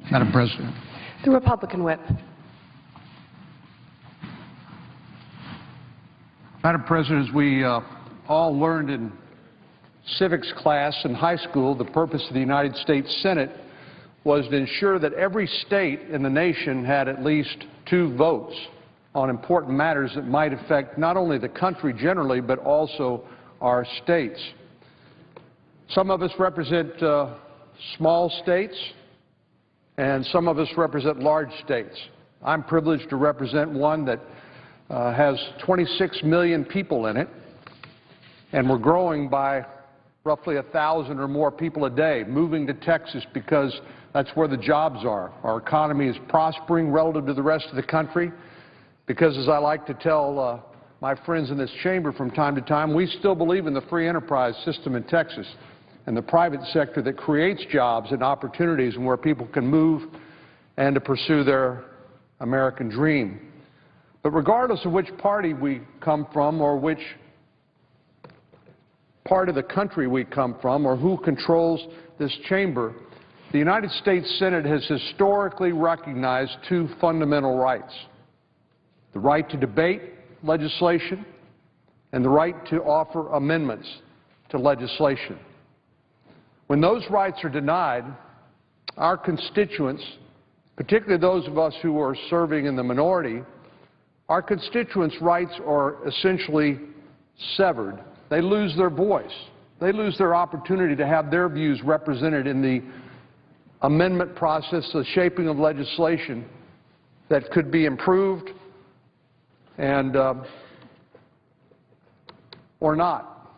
Madam President. The Republican whip. Madam President, as we all learned in civics class in high school, the purpose of the United States Senate was to ensure that every state in the nation had at least 2 votes on important matters that might affect not only the country generally, but also our states. Some of us represent small states, and some of us represent large states. I'm privileged to represent one that has 26 million people in it, and we're growing by roughly 1,000 or more people a day, moving to Texas because that's where the jobs are. Our economy is prospering relative to the rest of the country because, as I like to tell my friends in this chamber from time to time, we still believe in the free enterprise system in Texas and the private sector that creates jobs and opportunities and where people can move and to pursue their American dream. But regardless of which party we come from or which part of the country we come from or who controls this chamber, the United States Senate has historically recognized 2 fundamental rights: the right to debate legislation and the right to offer amendments to legislation. When those rights are denied, our constituents, particularly those of us who are serving in the minority, our constituents' rights are essentially severed. They lose their voice. They lose their opportunity to have their views represented in the amendment process, the shaping of legislation that could be improved and or not.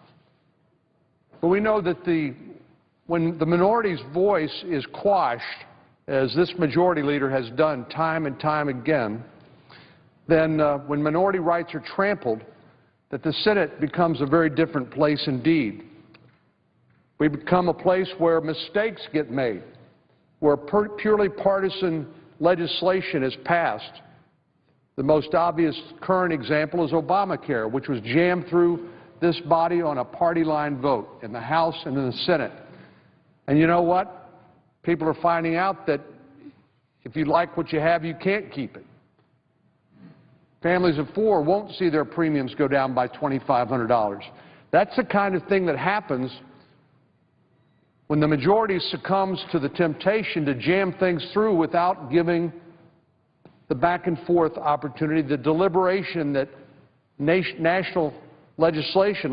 But we know that when the minority's voice is quashed, as this majority leader has done time and time again, then when minority rights are trampled, that the Senate becomes a very different place indeed. We become a place where mistakes get made, where purely partisan legislation is passed. The most obvious current example is Obamacare, which was jammed through this body on a party line vote in the House and in the Senate. And you know what? People are finding out that if you like what you have, you can't keep it. Families of 4 won't see their premiums go down by $2,500. That's the kind of thing that happens when the majority succumbs to the temptation to jam things through without giving the back and forth opportunity, the deliberation that national legislation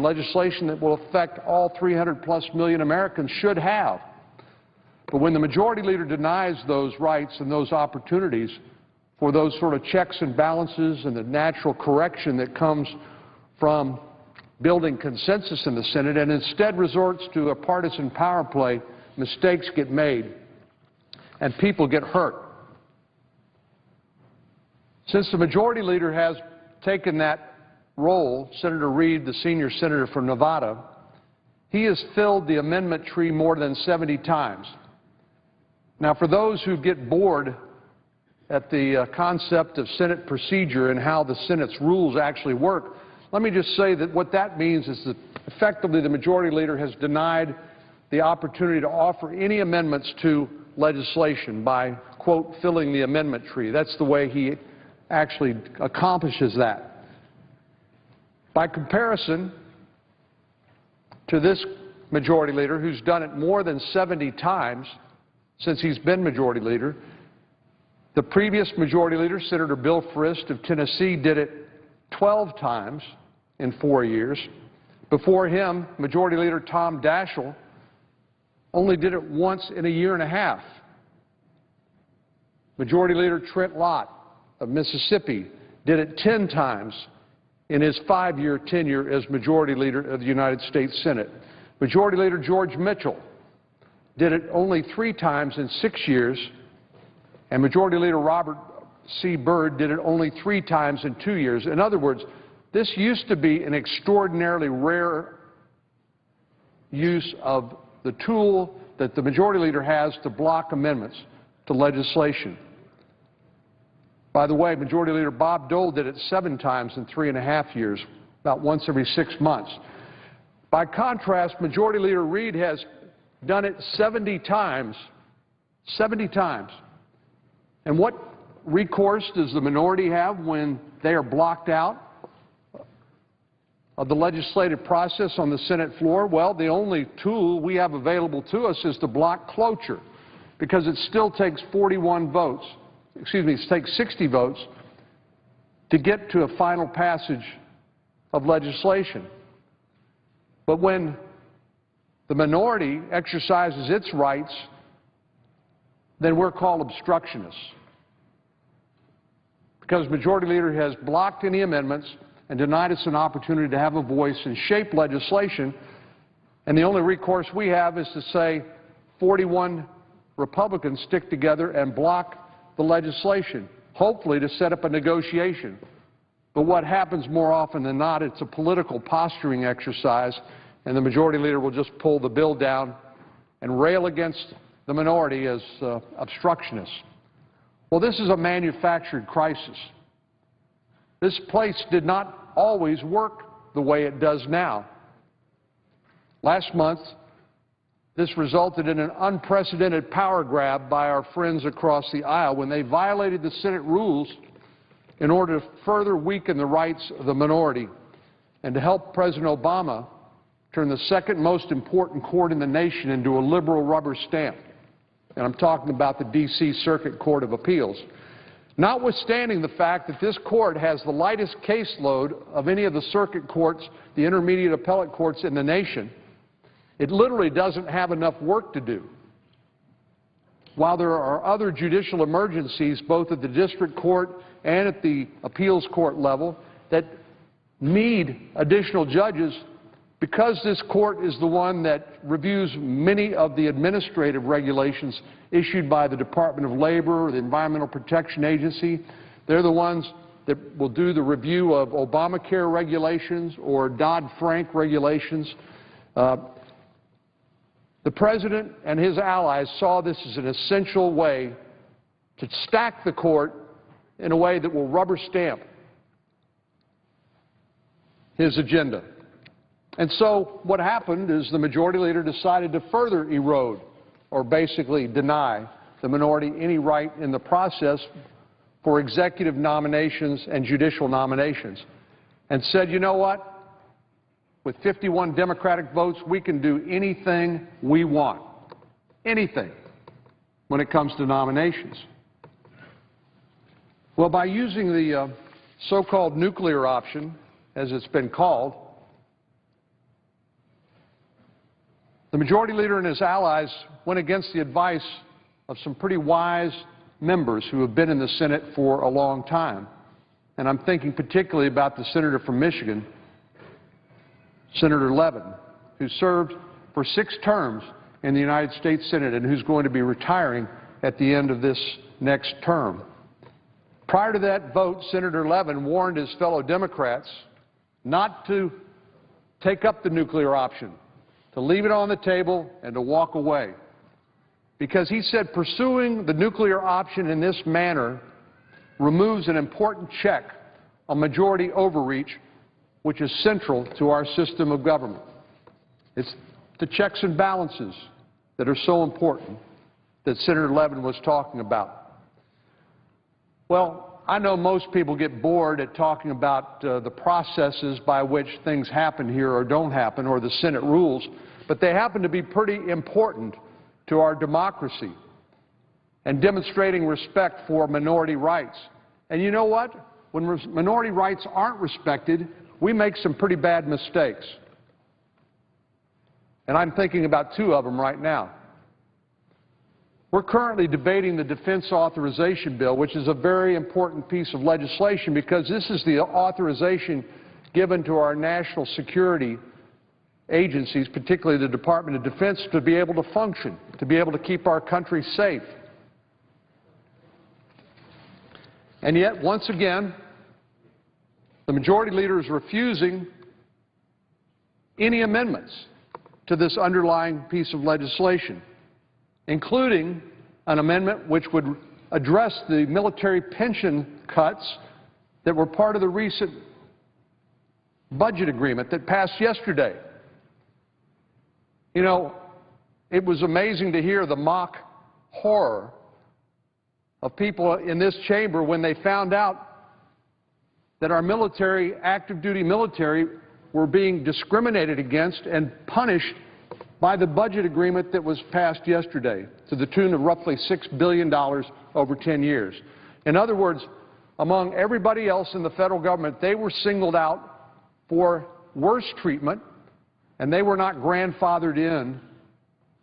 that will affect all 300+ million Americans should have. But when the majority leader denies those rights and those opportunities for those sort of checks and balances and the natural correction that comes from building consensus in the Senate and instead resorts to a partisan power play, mistakes get made and people get hurt. Since the majority leader has taken that role, Senator Reid, the senior senator from Nevada, he has filled the amendment tree more than 70 times. Now, for those who get bored at the concept of Senate procedure and how the Senate's rules actually work, let me just say that what that means is that effectively the majority leader has denied the opportunity to offer any amendments to legislation by, quote, filling the amendment tree. That's the way he actually accomplishes that. By comparison to this majority leader, who's done it more than 70 times since he's been majority leader, the previous majority leader, Senator Bill Frist of Tennessee, did it 12 times in 4 years. Before him, Majority Leader Tom Daschle only did it once in a year and a half. Majority Leader Trent Lott of Mississippi did it 10 times in his 5-year tenure as Majority Leader of the United States Senate. Majority Leader George Mitchell did it only 3 times in 6 years, and Majority Leader Robert C. Byrd did it only 3 times in 2 years. In other words, this used to be an extraordinarily rare use of the tool that the majority leader has to block amendments to legislation. By the way, Majority Leader Bob Dole did it 7 times in 3.5 years, about once every 6 months. By contrast, Majority Leader Reid has done it 70 times And what recourse does the minority have when they are blocked out of the legislative process on the Senate floor? Well, the only tool we have available to us is to block cloture, because it still takes 41 votes, it takes 60 votes to get to a final passage of legislation. But when the minority exercises its rights, then we're called obstructionists, because Majority Leader has blocked any amendments and denied us an opportunity to have a voice and shape legislation, and the only recourse we have is to say 41 Republicans stick together and block the legislation, hopefully to set up a negotiation. But what happens more often than not, it's a political posturing exercise, and the Majority Leader will just pull the bill down and rail against the minority as obstructionists. Well, this is a manufactured crisis. This place did not always work the way it does now. Last month, this resulted in an unprecedented power grab by our friends across the aisle when they violated the Senate rules in order to further weaken the rights of the minority and to help President Obama turn the second most important court in the nation into a liberal rubber stamp. And I'm talking about the D.C. Circuit Court of Appeals. Notwithstanding the fact that this court has the lightest caseload of any of the circuit courts, the intermediate appellate courts in the nation, it literally doesn't have enough work to do. While there are other judicial emergencies, both at the district court and at the appeals court level, that need additional judges, because this court is the one that reviews many of the administrative regulations issued by the Department of Labor or the Environmental Protection Agency. They're the ones that will do the review of Obamacare regulations or Dodd-Frank regulations. The President and his allies saw this as an essential way to stack the court in a way that will rubber stamp his agenda. And so what happened is the Majority Leader decided to further erode or basically deny the minority any right in the process for executive nominations and judicial nominations, and said, you know what? With 51 Democratic votes, we can do anything we want, anything, when it comes to nominations. Well, by using the so-called nuclear option, as it's been called, the Majority Leader and his allies went against the advice of some pretty wise members who have been in the Senate for a long time. And I'm thinking particularly about the senator from Michigan, Senator Levin, who served for 6 terms in the United States Senate and who's going to be retiring at the end of this next term. Prior to that vote, Senator Levin warned his fellow Democrats not to take up the nuclear option, to leave it on the table and to walk away, because he said pursuing the nuclear option in this manner removes an important check on majority overreach, which is central to our system of government. It's the checks and balances that are so important that Senator Levin was talking about. Well, I know most people get bored at talking about the processes by which things happen here or don't happen, or the Senate rules, but they happen to be pretty important to our democracy and demonstrating respect for minority rights. And you know what? When minority rights aren't respected, we make some pretty bad mistakes. And I'm thinking about 2 of them right now. We're currently debating the Defense Authorization Bill, which is a very important piece of legislation because this is the authorization given to our national security agencies, particularly the Department of Defense, to be able to function, to be able to keep our country safe. And yet, once again, the Majority Leader is refusing any amendments to this underlying piece of legislation, including an amendment which would address the military pension cuts that were part of the recent budget agreement that passed yesterday. You know, it was amazing to hear the mock horror of people in this chamber when they found out that our military, active duty military, were being discriminated against and punished by the budget agreement that was passed yesterday to the tune of roughly $6 billion over 10 years. In other words, among everybody else in the federal government, they were singled out for worse treatment, and they were not grandfathered in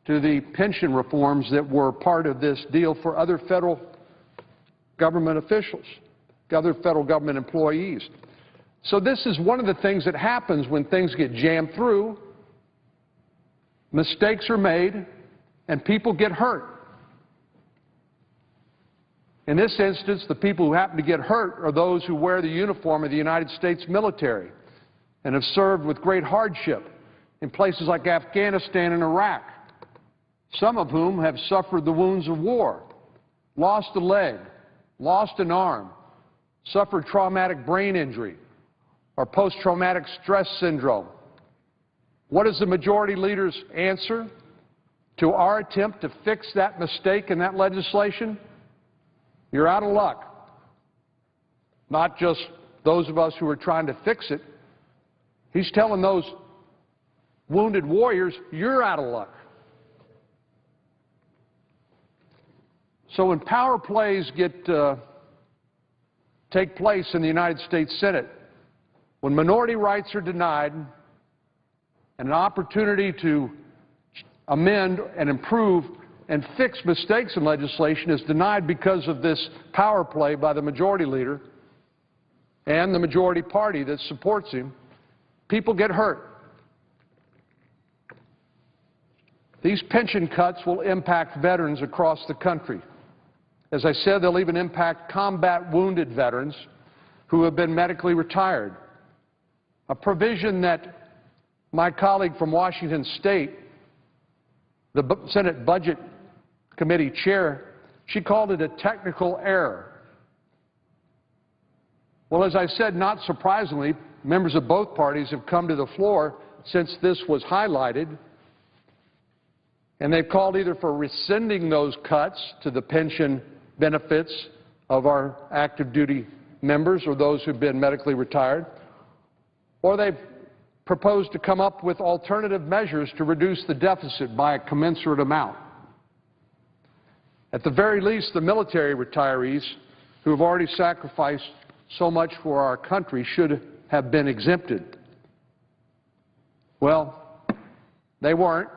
to the pension reforms that were part of this deal for other federal government officials, other federal government employees. So this is one of the things that happens when things get jammed through. Mistakes are made, and people get hurt. In this instance, the people who happen to get hurt are those who wear the uniform of the United States military and have served with great hardship in places like Afghanistan and Iraq, some of whom have suffered the wounds of war, lost a leg, lost an arm, suffered traumatic brain injury, or post-traumatic stress syndrome. What is the majority leader's answer to our attempt to fix that mistake in that legislation? You're out of luck. Not just those of us who are trying to fix it. He's telling those wounded warriors, you're out of luck. So when power plays take place in the United States Senate, when minority rights are denied and an opportunity to amend and improve and fix mistakes in legislation is denied because of this power play by the majority leader and the majority party that supports him, people get hurt. These pension cuts will impact veterans across the country. As I said, they'll even impact combat wounded veterans who have been medically retired. A provision that my colleague from Washington State, the Senate Budget Committee chair, she called it a technical error. Well, as I said, not surprisingly, members of both parties have come to the floor since this was highlighted, and they've called either for rescinding those cuts to the pension benefits of our active duty members or those who've been medically retired, or they've proposed to come up with alternative measures to reduce the deficit by a commensurate amount. At the very least, the military retirees who have already sacrificed so much for our country should have been exempted. Well, they weren't.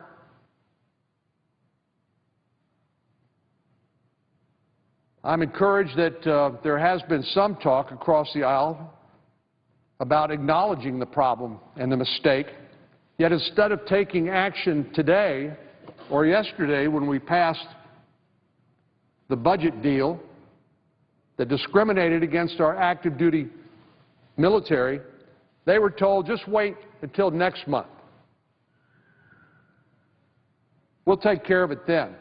I'm encouraged that there has been some talk across the aisle about acknowledging the problem and the mistake, yet instead of taking action today or yesterday when we passed the budget deal that discriminated against our active duty military, they were told, just wait until next month. We'll take care of it then.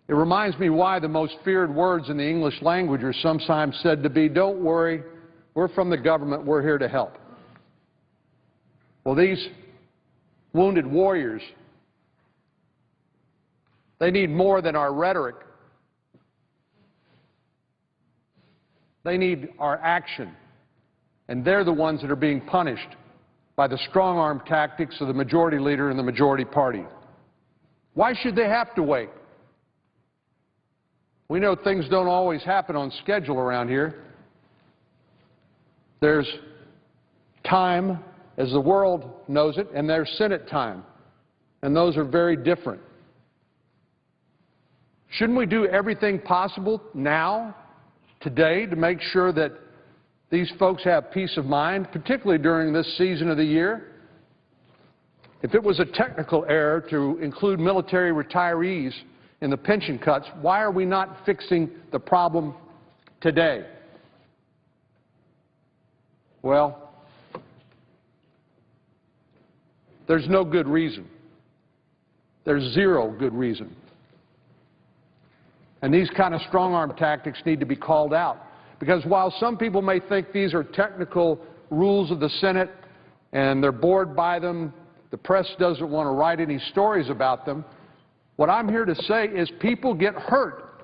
It reminds me why the most feared words in the English language are sometimes said to be, don't worry, we're from the government, we're here to help. Well, these wounded warriors, they need more than our rhetoric. They need our action. And they're the ones that are being punished by the strong-arm tactics of the majority leader and the majority party. Why should they have to wait? We know things don't always happen on schedule around here. There's time, as the world knows it, and there's Senate time, and those are very different. Shouldn't we do everything possible now, today, to make sure that these folks have peace of mind, particularly during this season of the year? If it was a technical error to include military retirees in the pension cuts, why are we not fixing the problem today? Well, there's no good reason. There's zero good reason. And these kind of strong-arm tactics need to be called out. Because while some people may think these are technical rules of the Senate and they're bored by them, the press doesn't want to write any stories about them, What I'm here to say is people get hurt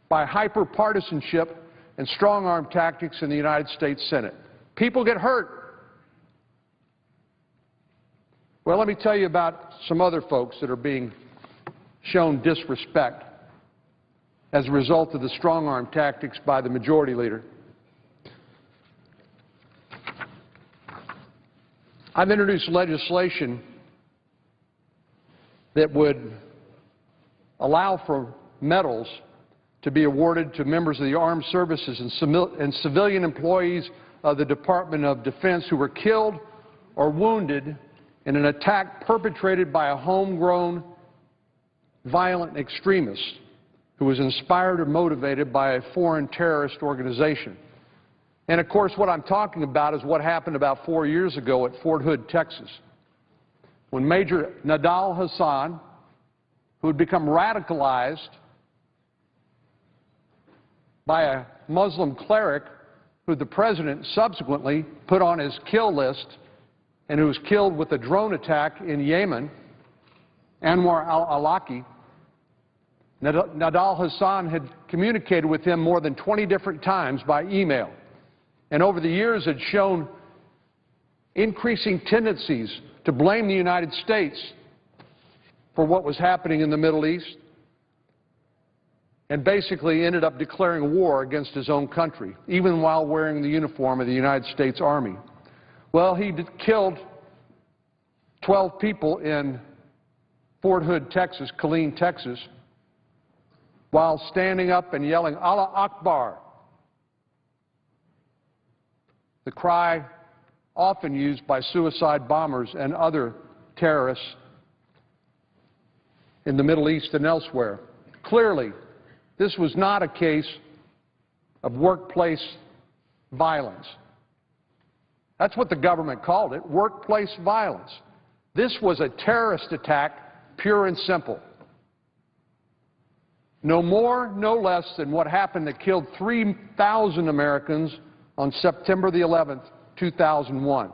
by hyper-partisanship and strong-arm tactics in the United States Senate. People get hurt. Well, let me tell you about some other folks that are being shown disrespect as a result of the strong-arm tactics by the majority leader. I've introduced legislation that would allow for medals to be awarded to members of the armed services and civilian employees of the Department of Defense who were killed or wounded in an attack perpetrated by a homegrown violent extremist who was inspired or motivated by a foreign terrorist organization. And of course, what I'm talking about is what happened about 4 years ago at Fort Hood, Texas, when Major Nadal Hassan, who had become radicalized by a Muslim cleric who the president subsequently put on his kill list and who was killed with a drone attack in Yemen, Anwar al-Awlaki. Nadal Hassan had communicated with him more than 20 different times by email, and over the years had shown increasing tendencies to blame the United States for what was happening in the Middle East, and basically ended up declaring war against his own country, even while wearing the uniform of the United States Army. Well, he killed 12 people in Fort Hood, Texas, Killeen, Texas, while standing up and yelling, "Allah Akbar," the cry often used by suicide bombers and other terrorists in the Middle East and elsewhere. Clearly, this was not a case of workplace violence. That's what the government called it, workplace violence. This was a terrorist attack, pure and simple. No more, no less than what happened that killed 3,000 Americans on September the 11th, 2001.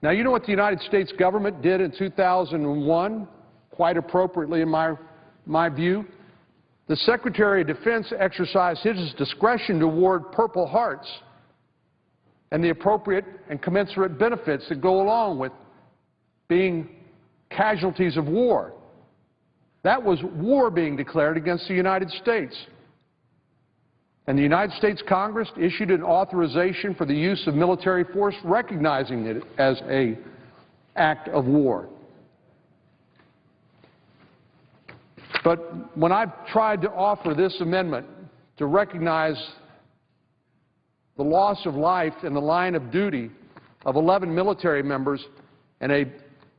Now, you know what the United States government did in 2001, quite appropriately in my view? The Secretary of Defense exercised his discretion to award Purple Hearts and the appropriate and commensurate benefits that go along with being casualties of war. That was war being declared against the United States. And the United States Congress issued an authorization for the use of military force, recognizing it as an act of war. But when I've tried to offer this amendment to recognize the loss of life in the line of duty of 11 military members and a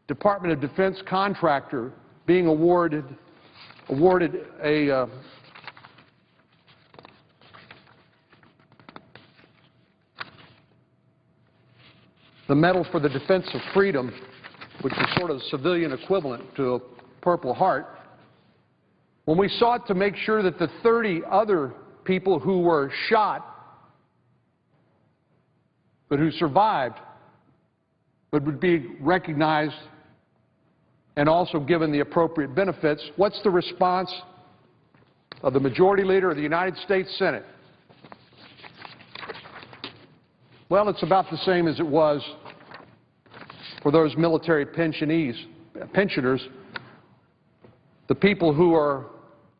Department of Defense contractor being awarded the Medal for the Defense of Freedom, which is sort of the civilian equivalent to a Purple Heart, when we sought to make sure that the 30 other people who were shot but who survived but would be recognized and also given the appropriate benefits, what's the response of the Majority Leader of the United States Senate? Well, it's about the same as it was for those military pensioners, the people who are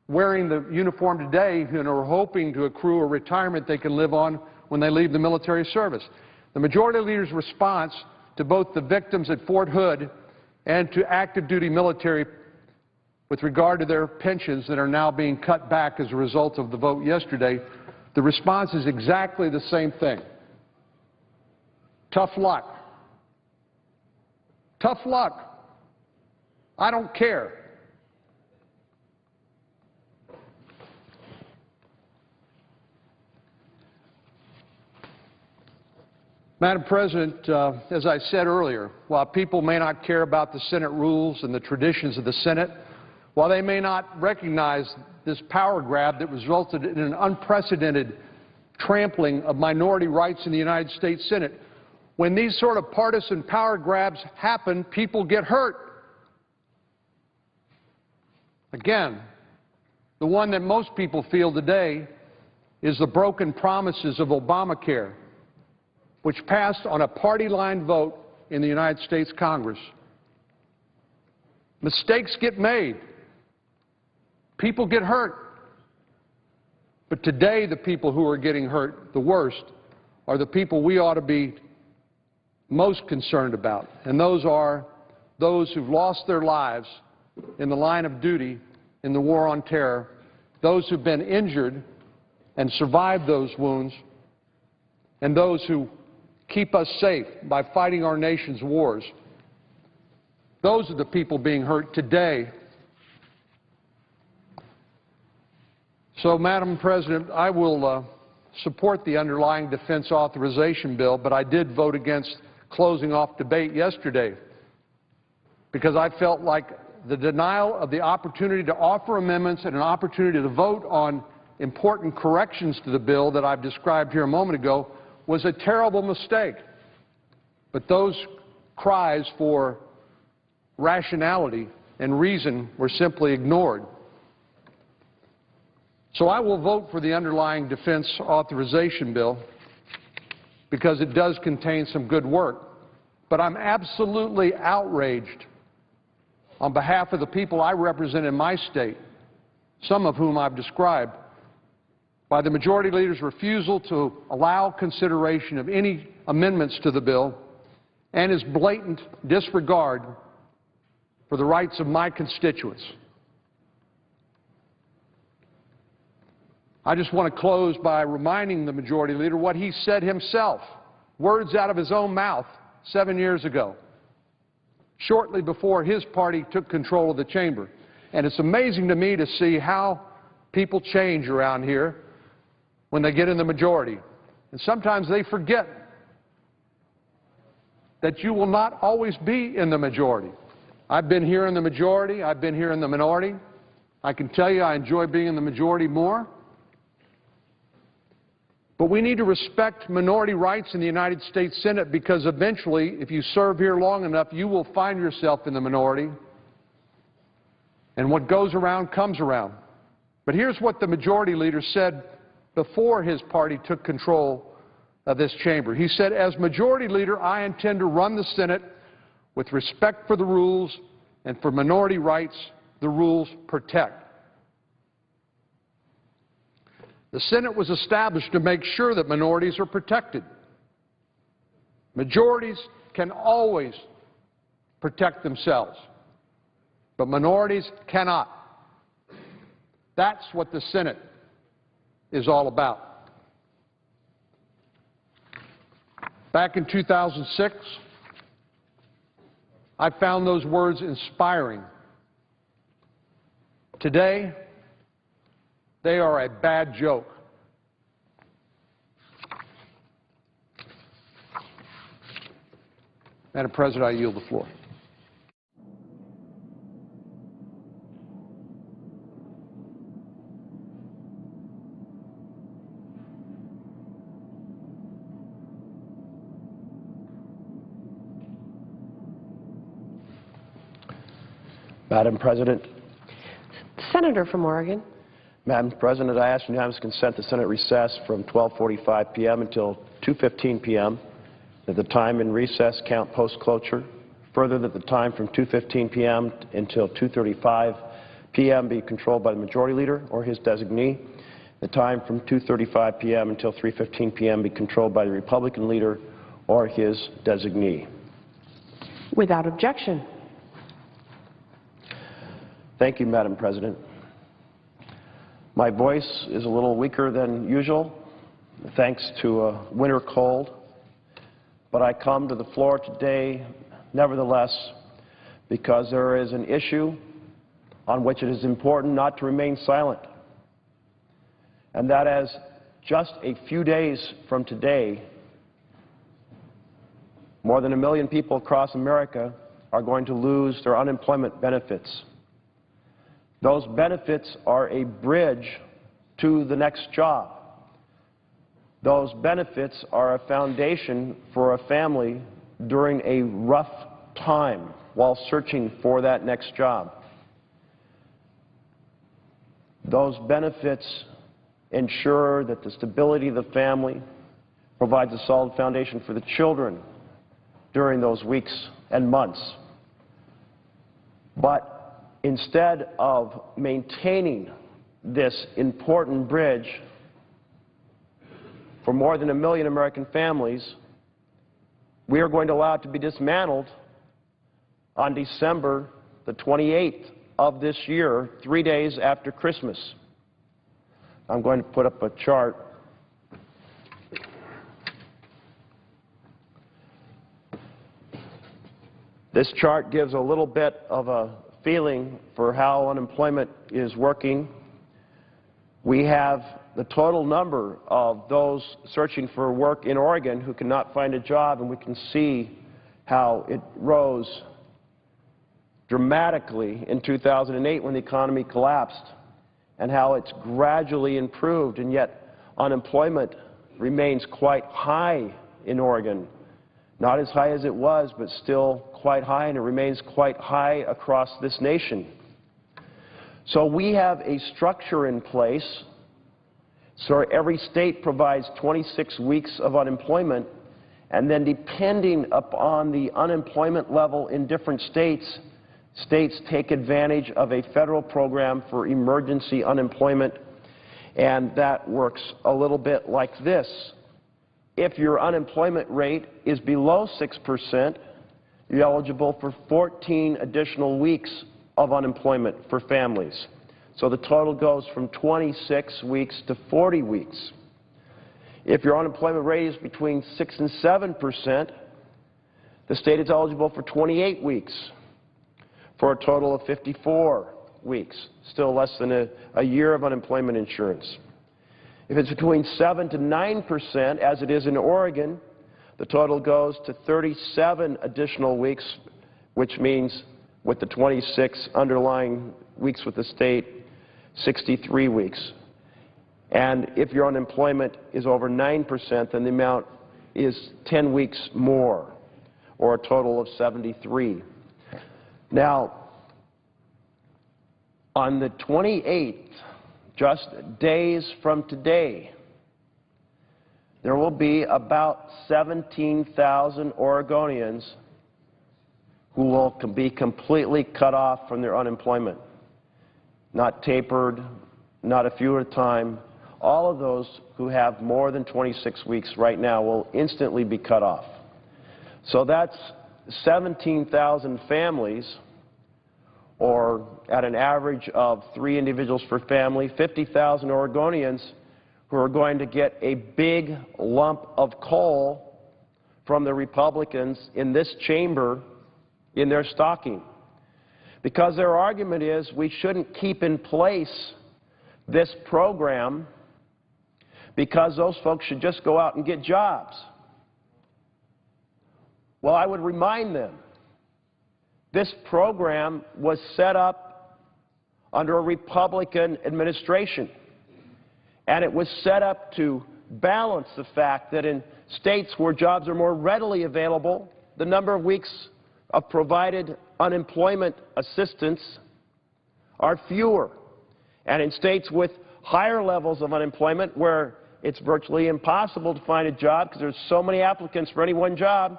wearing the uniform today and are hoping to accrue a retirement they can live on when they leave the military service. The Majority Leader's response to both the victims at Fort Hood and to active duty military with regard to their pensions that are now being cut back as a result of the vote yesterday, the response is exactly the same thing. Tough luck. Tough luck. I don't care. Madam President, as I said earlier, while people may not care about the Senate rules and the traditions of the Senate, while they may not recognize this power grab that resulted in an unprecedented trampling of minority rights in the United States Senate, when these sort of partisan power grabs happen, people get hurt. Again, the one that most people feel today is the broken promises of Obamacare, which passed on a party-line vote in the United States Congress. Mistakes get made. People get hurt. But today, the people who are getting hurt the worst are the people we ought to be most concerned about, and those are those who've lost their lives in the line of duty in the war on terror, those who've been injured and survived those wounds, and those who keep us safe by fighting our nation's wars. Those are the people being hurt today. So, Madam President, I will support the underlying defense authorization bill, but I did vote against closing off debate yesterday because I felt like the denial of the opportunity to offer amendments and an opportunity to vote on important corrections to the bill that I've described here a moment ago was a terrible mistake. But those cries for rationality and reason were simply ignored. So I will vote for the underlying defense authorization bill because it does contain some good work. But I'm absolutely outraged on behalf of the people I represent in my state, some of whom I've described, by the majority leader's refusal to allow consideration of any amendments to the bill and his blatant disregard for the rights of my constituents. I just want to close by reminding the majority leader what he said himself, words out of his own mouth 7 years ago, shortly before his party took control of the chamber. And it's amazing to me to see how people change around here when they get in the majority. And sometimes they forget that you will not always be in the majority. I've been here in the majority. I've been here in the minority. I can tell you I enjoy being in the majority more. But we need to respect minority rights in the United States Senate because eventually, if you serve here long enough, you will find yourself in the minority. And what goes around comes around. But here's what the majority leader said before his party took control of this chamber. He said, "As majority leader, I intend to run the Senate with respect for the rules, and for minority rights, the rules protect." The Senate was established to make sure that minorities are protected. Majorities can always protect themselves, but minorities cannot. That's what the Senate is all about. Back in 2006, I found those words inspiring. Today, they are a bad joke. Madam President, I yield the floor. Madam President. Senator from Oregon. Madam President, I ask unanimous consent the Senate recess from 12:45 p.m. until 2:15 p.m., that the time in recess count post-cloture. Further, that the time from 2:15 p.m. until 2:35 p.m. be controlled by the majority leader or his designee. The time from 2:35 p.m. until 3:15 p.m. be controlled by the Republican leader or his designee. Without objection. Thank you, Madam President. My voice is a little weaker than usual, thanks to a winter cold, but I come to the floor today, nevertheless, because there is an issue on which it is important not to remain silent, and that as just a few days from today, more than 1 million people across America are going to lose their unemployment benefits. Those benefits are a bridge to the next job. Those benefits are a foundation for a family during a rough time while searching for that next job. Those benefits ensure that the stability of the family provides a solid foundation for the children during those weeks and months. But instead of maintaining this important bridge for more than 1 million American families, we are going to allow it to be dismantled on December the 28th of this year, 3 days after Christmas. I'm going to put up a chart. This chart gives a little bit of a feeling for how unemployment is working. We have the total number of those searching for work in Oregon who cannot find a job, and we can see how it rose dramatically in 2008 when the economy collapsed, and how it's gradually improved, and yet unemployment remains quite high in Oregon. Not as high as it was, but still quite high, and it remains quite high across this nation. So we have a structure in place. So every state provides 26 weeks of unemployment, and then depending upon the unemployment level in different states, states take advantage of a federal program for emergency unemployment, and that works a little bit like this. If your unemployment rate is below 6%, you're eligible for 14 additional weeks of unemployment for families. So the total goes from 26 weeks to 40 weeks. If your unemployment rate is between 6 and 7%, the state is eligible for 28 weeks, for a total of 54 weeks, still less than a year of unemployment insurance. If it's between 7 to 9%, as it is in Oregon, the total goes to 37 additional weeks, which means with the 26 underlying weeks with the state, 63 weeks. And if your unemployment is over 9%, then the amount is 10 weeks more, or a total of 73. Now, on the 28th, just days from today, there will be about 17,000 Oregonians who will be completely cut off from their unemployment. Not tapered, not a few at a time. All of those who have more than 26 weeks right now will instantly be cut off. So that's 17,000 families, or at an average of 3 individuals per family, 50,000 Oregonians who are going to get a big lump of coal from the Republicans in this chamber in their stocking. Because their argument is we shouldn't keep in place this program because those folks should just go out and get jobs. Well, I would remind them, this program was set up under a Republican administration, and it was set up to balance the fact that in states where jobs are more readily available, the number of weeks of provided unemployment assistance are fewer. And in states with higher levels of unemployment, where it's virtually impossible to find a job because there's so many applicants for any one job,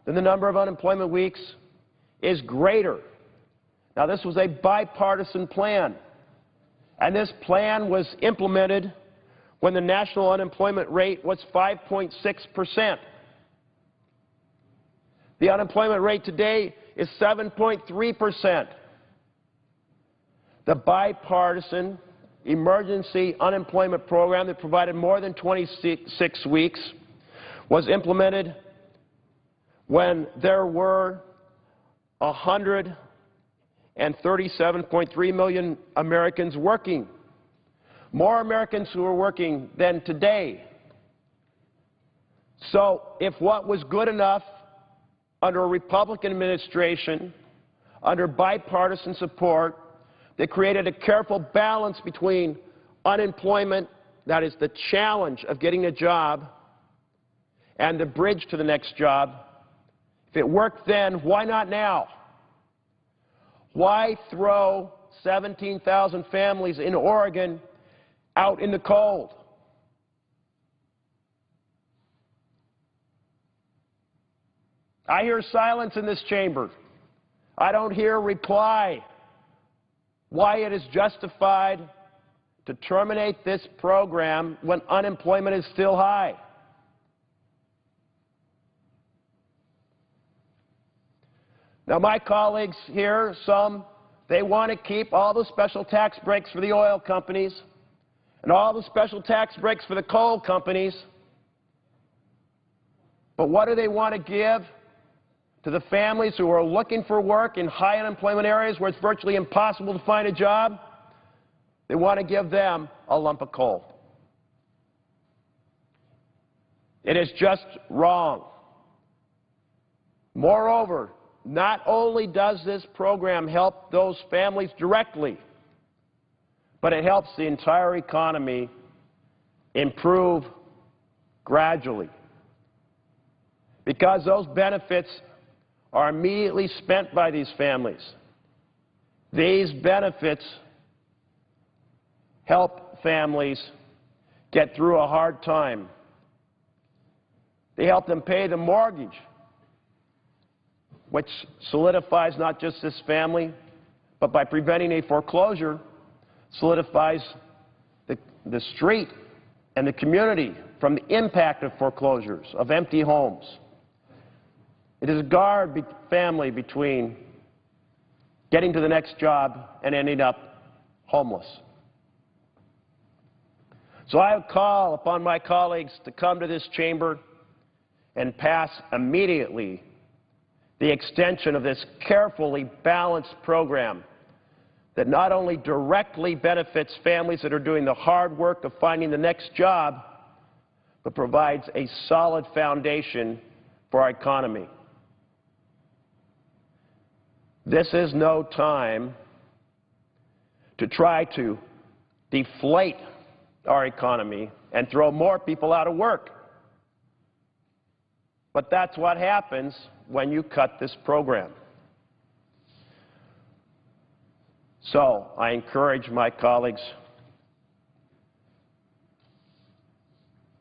then the number of unemployment weeks is greater. Now, this was a bipartisan plan, and this plan was implemented when the national unemployment rate was 5.6%. The unemployment rate today is 7.3%. The bipartisan emergency unemployment program that provided more than 26 weeks was implemented when there were 137.3 million Americans working. More Americans who are working than today. So if what was good enough under a Republican administration, under bipartisan support, that created a careful balance between unemployment, that is the challenge of getting a job, and the bridge to the next job. If it worked then, why not now? Why throw 17,000 families in Oregon out in the cold. I hear silence in this chamber. I don't hear a reply why it is justified to terminate this program when unemployment is still high. Now, my colleagues here, some, they want to keep all the special tax breaks for the oil companies and all the special tax breaks for the coal companies. But what do they want to give to the families who are looking for work in high unemployment areas where it's virtually impossible to find a job? They want to give them a lump of coal. It is just wrong. Moreover, not only does this program help those families directly, but it helps the entire economy improve gradually, because those benefits are immediately spent by these families. These benefits help families get through a hard time. They help them pay the mortgage, which solidifies not just this family, but by preventing a foreclosure, solidifies the street and the community from the impact of foreclosures, of empty homes. It is a guard family between getting to the next job and ending up homeless. So I call upon my colleagues to come to this chamber and pass immediately the extension of this carefully balanced program that not only directly benefits families that are doing the hard work of finding the next job, but provides a solid foundation for our economy. This is no time to try to deflate our economy and throw more people out of work. But that's what happens when you cut this program. So I encourage my colleagues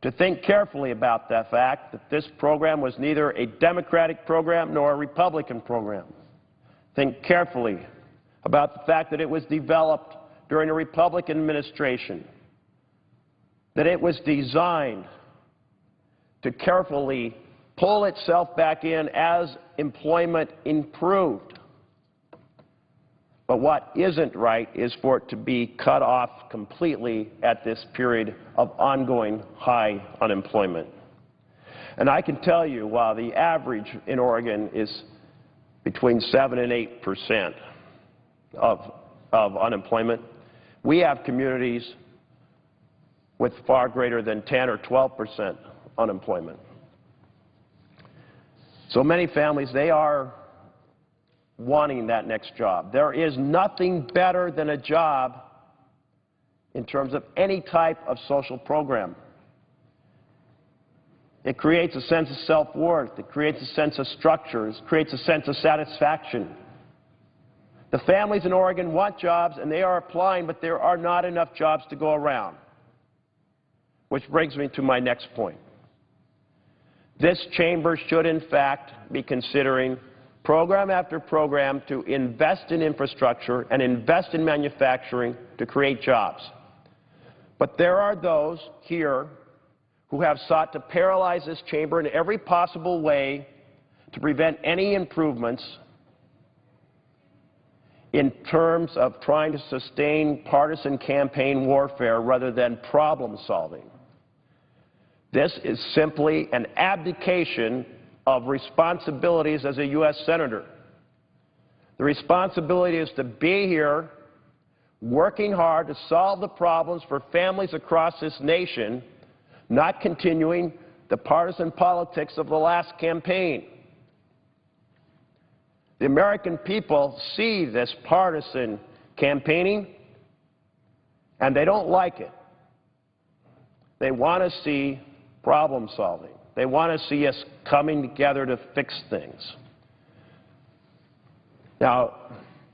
to think carefully about the fact that this program was neither a Democratic program nor a Republican program. Think carefully about the fact that it was developed during a Republican administration, that it was designed to carefully pull itself back in as employment improved. But what isn't right is for it to be cut off completely at this period of ongoing high unemployment. And I can tell you, while the average in Oregon is between 7 and 8% of unemployment, we have communities with far greater than 10 or 12% unemployment. So many families, they are wanting that next job. There is nothing better than a job in terms of any type of social program. It creates a sense of self-worth. It creates a sense of structure. It creates a sense of satisfaction. The families in Oregon want jobs, and they are applying, but there are not enough jobs to go around. Which brings me to my next point. This chamber should, in fact, be considering program after program to invest in infrastructure and invest in manufacturing to create jobs. But there are those here who have sought to paralyze this chamber in every possible way to prevent any improvements in terms of trying to sustain partisan campaign warfare rather than problem solving. This is simply an abdication of responsibilities as a U.S. Senator. The responsibility is to be here working hard to solve the problems for families across this nation, not continuing the partisan politics of the last campaign. The American people see this partisan campaigning, and they don't like it. They want to see problem solving. They want to see us coming together to fix things. Now,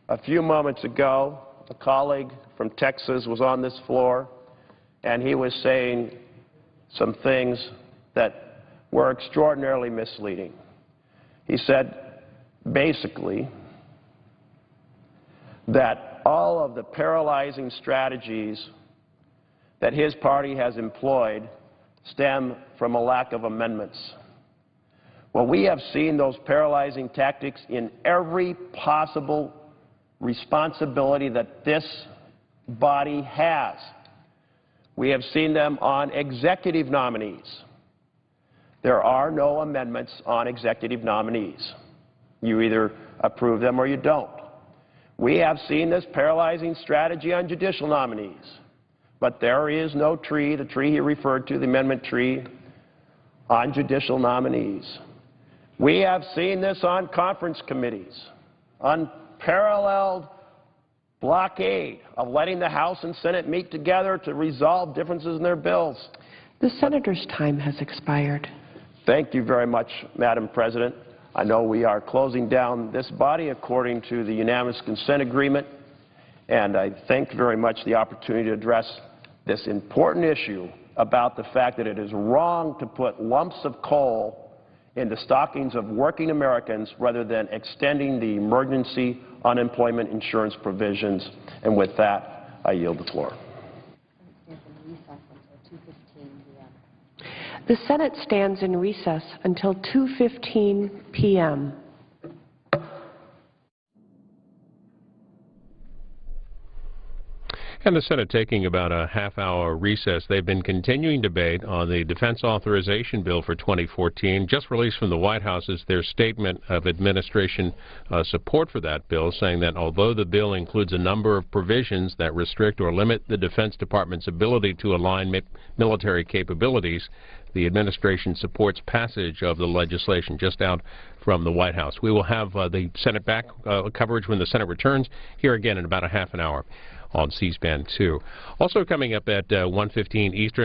a few moments ago, a colleague from Texas was on this floor, and he was saying some things that were extraordinarily misleading. He said, basically, that all of the paralyzing strategies that his party has employed stem from a lack of amendments. Well, we have seen those paralyzing tactics in every possible responsibility that this body has. We have seen them on executive nominees. There are no amendments on executive nominees. You either approve them or you don't. We have seen this paralyzing strategy on judicial nominees. But there is no tree, the tree he referred to, the amendment tree, on judicial nominees. We have seen this on conference committees, unparalleled blockade of letting the House and Senate meet together to resolve differences in their bills. The senator's time has expired. Thank you very much, Madam President. I know we are closing down this body according to the unanimous consent agreement, and I thank very much the opportunity to address this important issue about the fact that it is wrong to put lumps of coal in the stockings of working Americans rather than extending the emergency unemployment insurance provisions. And with that, I yield the floor. The Senate stands in recess until 2:15 p.m. And the Senate taking about a half-hour recess. They've been continuing debate on the Defense Authorization Bill for 2014. Just released from the White House is their statement of administration support for that bill, saying that although the bill includes a number of provisions that restrict or limit the Defense Department's ability to align military capabilities, the administration supports passage of the legislation. Just out from the White House. We will have the Senate back coverage when the Senate returns, here again in about a half an hour on C-SPAN 2. Also coming up at 1:15 Eastern.